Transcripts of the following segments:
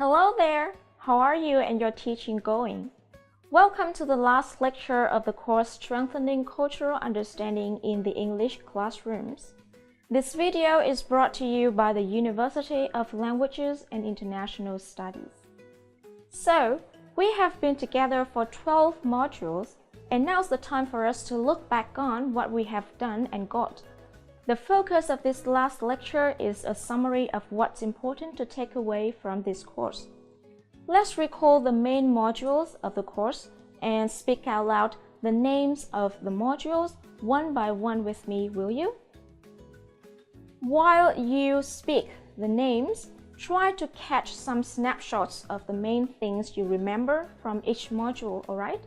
Hello there! How are you and your teaching going? Welcome to the last lecture of the course Strengthening Cultural Understanding in the English Classrooms. This video is brought to you by the University of Languages and International Studies. So, we have been together for 12 modules, and now's the time for us to look back on what we have done and got. The focus of this last lecture is a summary of what's important to take away from this course. Let's recall the main modules of the course and speak out loud the names of the modules one by one with me, will you? While you speak the names, try to catch some snapshots of the main things you remember from each module, alright?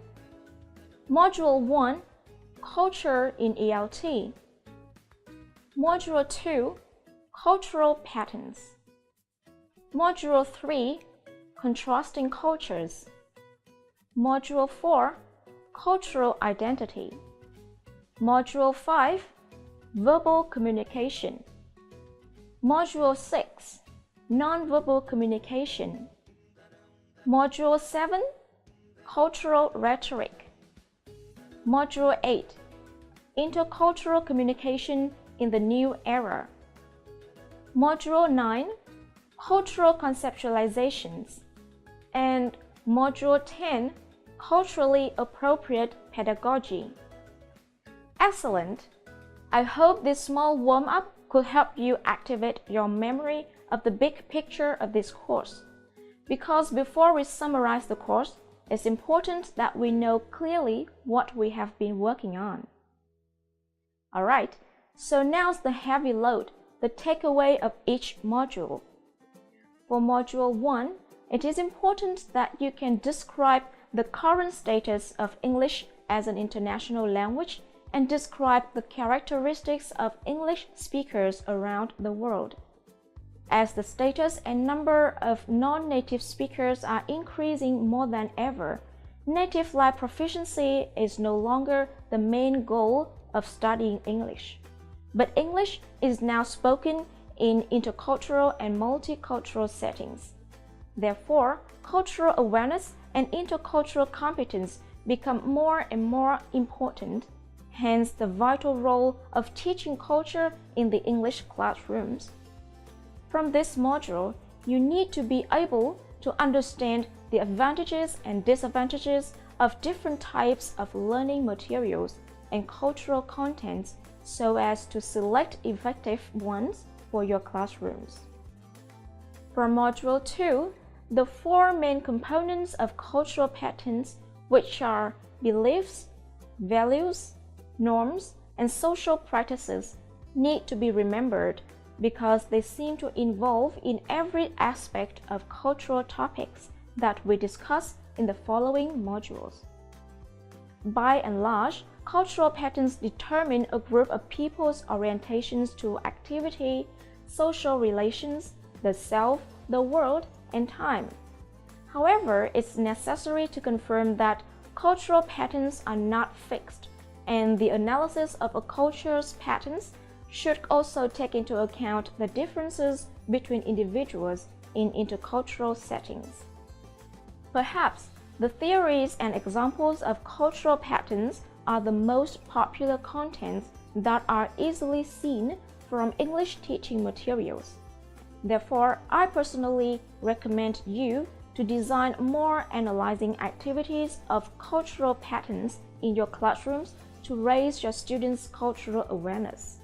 Module 1, Culture in ELT. Module 2, Cultural Patterns. Module 3, Contrasting Cultures. Module 4, Cultural Identity. Module 5, Verbal Communication. Module 6, Nonverbal Communication. Module 7, Cultural Rhetoric. Module 8, Intercultural Communication in the New Era. Module 9, Cultural Conceptualizations. And Module 10, Culturally Appropriate Pedagogy. Excellent! I hope this small warm-up could help you activate your memory of the big picture of this course. Because before we summarize the course, it's important that we know clearly what we have been working on. Alright, so now's the heavy load, the takeaway of each module. For Module 1, it is important that you can describe the current status of English as an international language and describe the characteristics of English speakers around the world. As the status and number of non-native speakers are increasing more than ever, native-like proficiency is no longer the main goal of studying English. But English is now spoken in intercultural and multicultural settings. Therefore, cultural awareness and intercultural competence become more and more important, hence the vital role of teaching culture in the English classrooms. From this module, you need to be able to understand the advantages and disadvantages of different types of learning materials and cultural contents so as to select effective ones for your classrooms. For Module 2, the four main components of cultural patterns, which are beliefs, values, norms, and social practices, need to be remembered because they seem to involve in every aspect of cultural topics that we discuss in the following modules. By and large, cultural patterns determine a group of people's orientations to activity, social relations, the self, the world, and time. However, it's necessary to confirm that cultural patterns are not fixed, and the analysis of a culture's patterns should also take into account the differences between individuals in intercultural settings. Perhaps the theories and examples of cultural patterns are the most popular contents that are easily seen from English teaching materials. Therefore, I personally recommend you to design more analyzing activities of cultural patterns in your classrooms to raise your students' cultural awareness.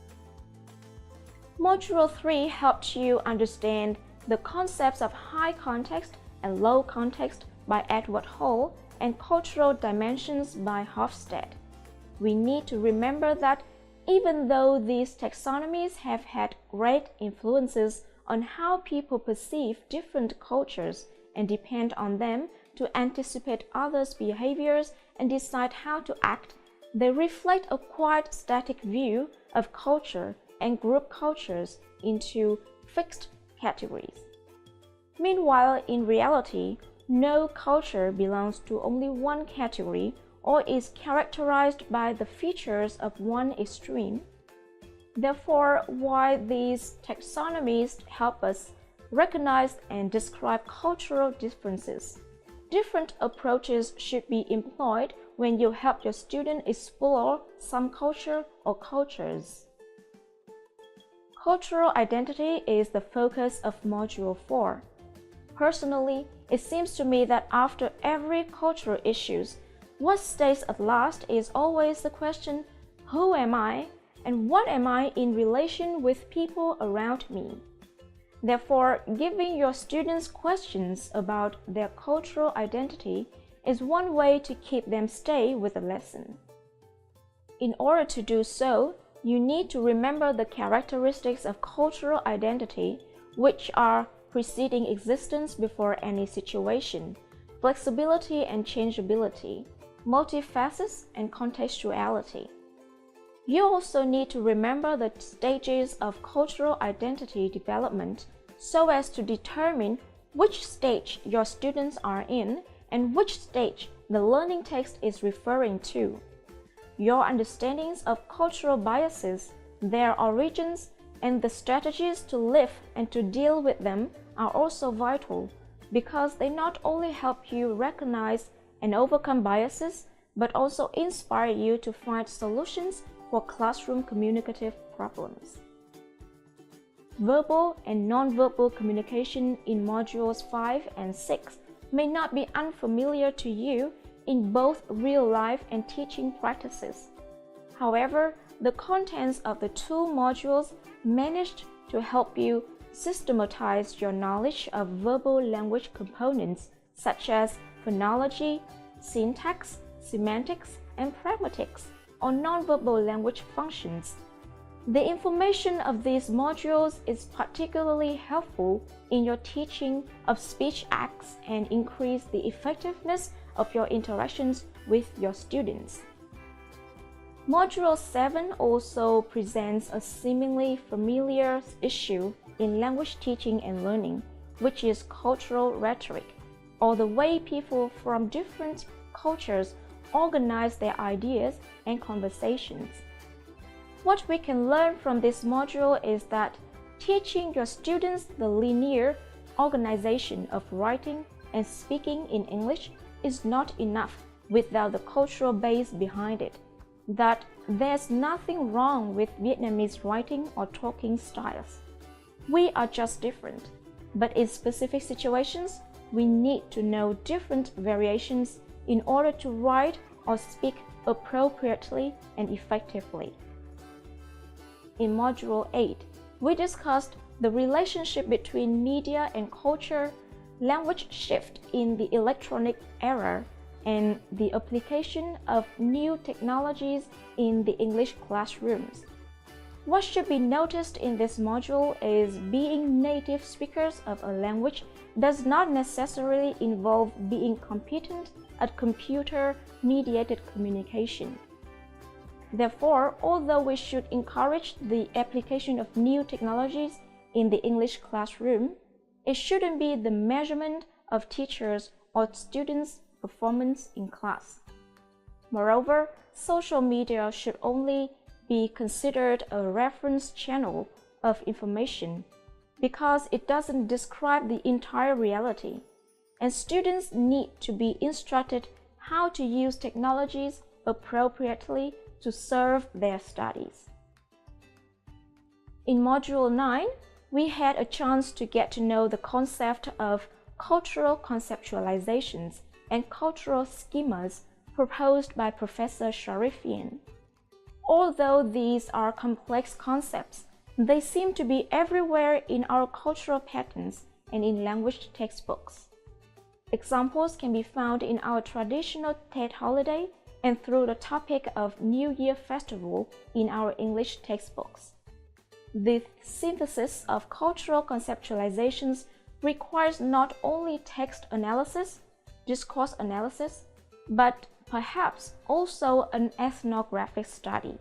Module 3 helped you understand the concepts of high context and low context by Edward Hall and cultural dimensions by Hofstede. We need to remember that even though these taxonomies have had great influences on how people perceive different cultures and depend on them to anticipate others' behaviors and decide how to act, they reflect a quite static view of culture and group cultures into fixed categories. Meanwhile, in reality, no culture belongs to only one category or is characterized by the features of one extreme. Therefore, while these taxonomies help us recognize and describe cultural differences. Different approaches should be employed when you help your student explore some culture or cultures. Cultural identity is the focus of Module 4. Personally, it seems to me that after every cultural issue, what stays at last is always the question, who am I and what am I in relation with people around me? Therefore, giving your students questions about their cultural identity is one way to keep them stay with the lesson. In order to do so, you need to remember the characteristics of cultural identity, which are preceding existence before any situation, flexibility and changeability, multifacets and contextuality. You also need to remember the stages of cultural identity development so as to determine which stage your students are in and which stage the learning text is referring to. Your understandings of cultural biases, their origins, and the strategies to live and to deal with them are also vital because they not only help you recognize and overcome biases, but also inspire you to find solutions for classroom communicative problems. Verbal and nonverbal communication in Modules 5 and 6 may not be unfamiliar to you in both real life and teaching practices. However, the contents of the two modules managed to help you systematize your knowledge of verbal language components such as phonology, syntax, semantics, and pragmatics, or nonverbal language functions. The information of these modules is particularly helpful in your teaching of speech acts and increase the effectiveness of your interactions with your students. Module 7 also presents a seemingly familiar issue in language teaching and learning, which is cultural rhetoric, or the way people from different cultures organize their ideas and conversations. What we can learn from this module is that teaching your students the linear organization of writing and speaking in English is not enough without the cultural base behind it, that there's nothing wrong with Vietnamese writing or talking styles. We are just different, but in specific situations, we need to know different variations in order to write or speak appropriately and effectively. In Module 8, we discussed the relationship between media and culture, language shift in the electronic era, and the application of new technologies in the English classrooms. What should be noticed in this module is being native speakers of a language does not necessarily involve being competent at computer-mediated communication. Therefore, although we should encourage the application of new technologies in the English classroom, it shouldn't be the measurement of teachers or students' performance in class. Moreover, social media should only be considered a reference channel of information because it doesn't describe the entire reality, and students need to be instructed how to use technologies appropriately to serve their studies. In Module 9, we had a chance to get to know the concept of cultural conceptualizations and cultural schemas proposed by Professor Sharifian. Although these are complex concepts, they seem to be everywhere in our cultural patterns and in language textbooks. Examples can be found in our traditional Tet holiday and through the topic of New Year Festival in our English textbooks. The synthesis of cultural conceptualizations requires not only text analysis, discourse analysis, but perhaps also an ethnographic study.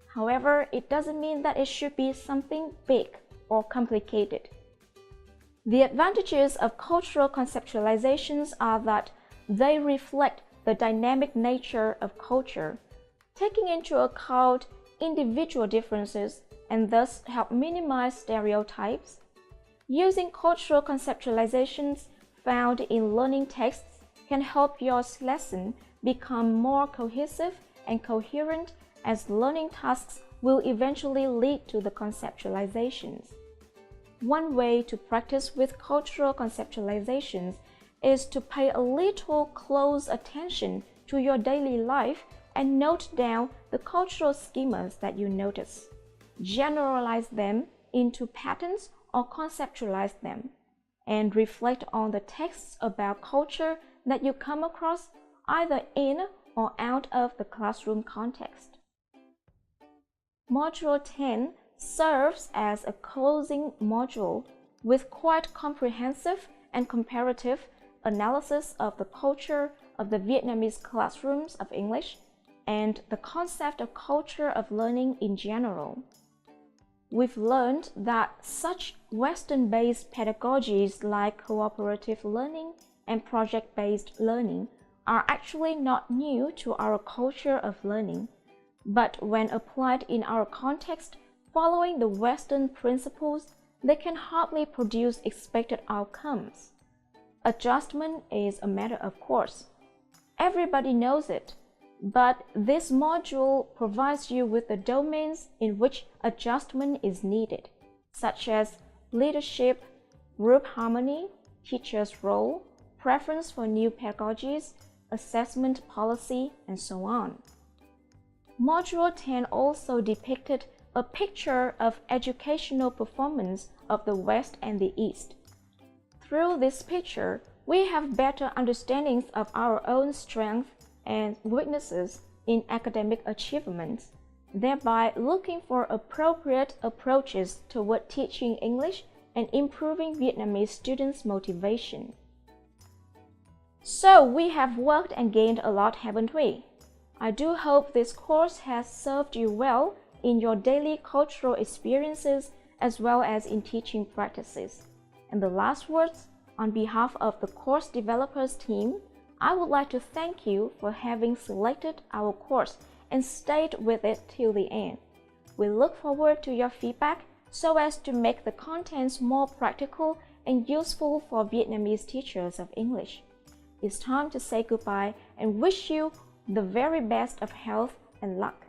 However, it doesn't mean that it should be something big or complicated. The advantages of cultural conceptualizations are that they reflect the dynamic nature of culture, taking into account individual differences and thus help minimize stereotypes. Using cultural conceptualizations found in learning texts can help your lesson become more cohesive and coherent, as learning tasks will eventually lead to the conceptualizations. One way to practice with cultural conceptualizations is to pay a little close attention to your daily life and note down the cultural schemas that you notice. Generalize them into patterns or conceptualize them, and reflect on the texts about culture that you come across either in or out of the classroom context. Module 10 serves as a closing module with quite comprehensive and comparative analysis of the culture of the Vietnamese classrooms of English and the concept of culture of learning in general. We've learned that such Western-based pedagogies like cooperative learning and project-based learning are actually not new to our culture of learning, but when applied in our context following the Western principles, they can hardly produce expected outcomes. Adjustment is a matter of course. Everybody knows it, but this module provides you with the domains in which adjustment is needed, such as leadership, group harmony, teacher's role, preference for new pedagogies, assessment policy, and so on. Module 10 also depicted a picture of educational performance of the West and the East. Through this picture, we have better understandings of our own strengths and weaknesses in academic achievements, thereby looking for appropriate approaches toward teaching English and improving Vietnamese students' motivation. So we have worked and gained a lot, haven't we? I do hope this course has served you well in your daily cultural experiences as well as in teaching practices. And the last words, on behalf of the course developers team, I would like to thank you for having selected our course and stayed with it till the end. We look forward to your feedback so as to make the contents more practical and useful for Vietnamese teachers of English. It's time to say goodbye and wish you the very best of health and luck.